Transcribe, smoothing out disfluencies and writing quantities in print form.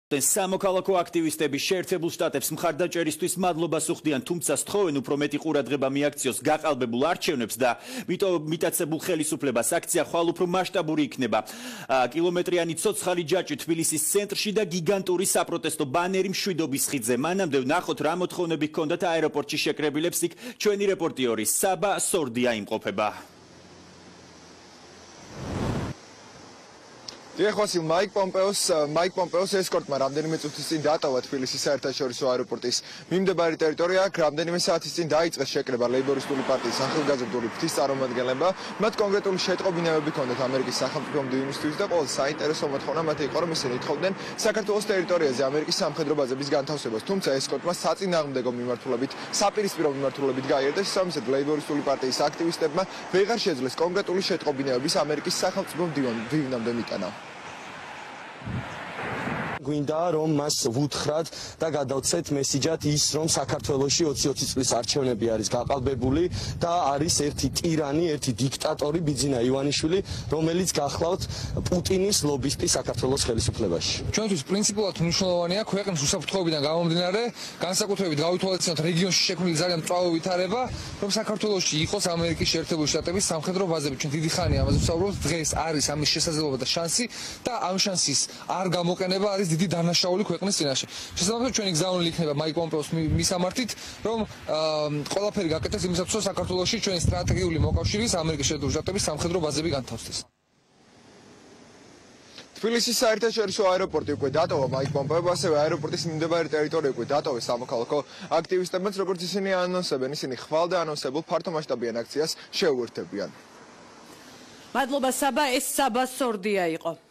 სამოქალაქო აქტივისტები შეერთებულ შტატებს მხარდაჭერისთვის მადლობას უხდიან, თუმცა სთხოვენ უფრო მეტი ყურადღება მიაქციოს გაყალბებულ არჩევნებს და მიტაცებულ ხელისუფლებას. აქცია ხვალ უფრო მასშტაბური იქნება. კილომეტრიანი ცოცხალი ჯაჭვი თბილისის ცენტრში და გიგანტური საპროტესტო ბანერი მშვიდობის ხიდზე. მანამდე ვნახოთ რა მოთხოვნები ჰქონდათ აეროპორტში შეკრებილებს. იქ ჩვენი რეპორტიორი საბა სორდია იმყოფება. Დიახოსილ მაიკ პომპეოს ესკორტმა რამდენიმე წუთის წინ დატოვა თბილისის საერთაშორისო აეროპორტის მიმდებარი ტერიტორია. რამდენიმე საათის წინ დაიწყეს შეკრება ლეიბორისტული პარტიის ახალგაზრდული ფრთის წარმომადგენლებმა. მათ კონკრეტული შეტყობინებები ჰქონდათ ამერიკის სახელმწიფო მდივანისთვის და ყველაზე საინტერესო მოთხოვნა მათ იყო, რომ ისინი თხოვდნენ საქართველოს ტერიტორიაზე ამერიკის სამხედრო ბაზების განთავსებას. თუმცა ესკორტმა საწინააღმდეგო მიმართულებით, საპირისპირო მიმართულებით გაიარდა. შესაბამისად, ლეიბორისტული პარტიის აქტივისტებმა ვეღარ შეძლეს კონკრეტული შეტყობინებების ამერიკის სახელმწიფო მდივანამდე მიტანა. გვინდა რომ მას ვუთხრათ და გადავცეთ მესიჯად ის რომ საქართველოში 20-20 წლის არჩევნები არის გაყალბებული და არის ერთი ტირანი, ერთი დიქტატორი ბიძინა ივანიშვილი, რომელიც გახლავთ პუტინის ლობისტი საქართველოს ხელისუფლებაში. ჩვენთვის პრინციპულად მნიშვნელოვანია ქვეყნის უსაფრთხოებიდან გამომდინარე, განსაკუთრებით გავითვალისწინოთ რეგიონში შექმნილი ძალიან მწვავე ვითარება, რომ საქართველოში იყოს ამერიკის შეერთებული შტატების სამხედრო ბაზები. ჩვენ დიდი ხანია ამაზე ვსაუბრობთ, დღეს არის ამის შესაძლებლობა და შანსი და ამ შანსის არ გამოყენება არის დიდი დანაშაული ქვეყნის წინაშე. შესაბამისად, ჩვენი გზავნილი იქნება მაიკ პომპეოს მისამართით, რომ ყველაფერი გაკეთდეს იმისათვის, რომ საქართველოში ჩვენი სტრატეგიული მოკავშირის ამერიკის შეერთებული შტატების სამხედრო ბაზები განთავსდეს. თბილისის საერთაშორისო აეროპორტი უკვე დატოვა მაიკ პომპეომ, ასევე აეროპორტის მიმდებარი ტერიტორია უკვე დატოვეს სამოქალაქო აქტივისტებმა, როგორც ისინი ანონსებენ, ისინი ხვალ და ანონსებულ ფართომასშტაბიან აქციას შეუერთებიან. მადლობა საბა, ეს საბა სორდია იყო.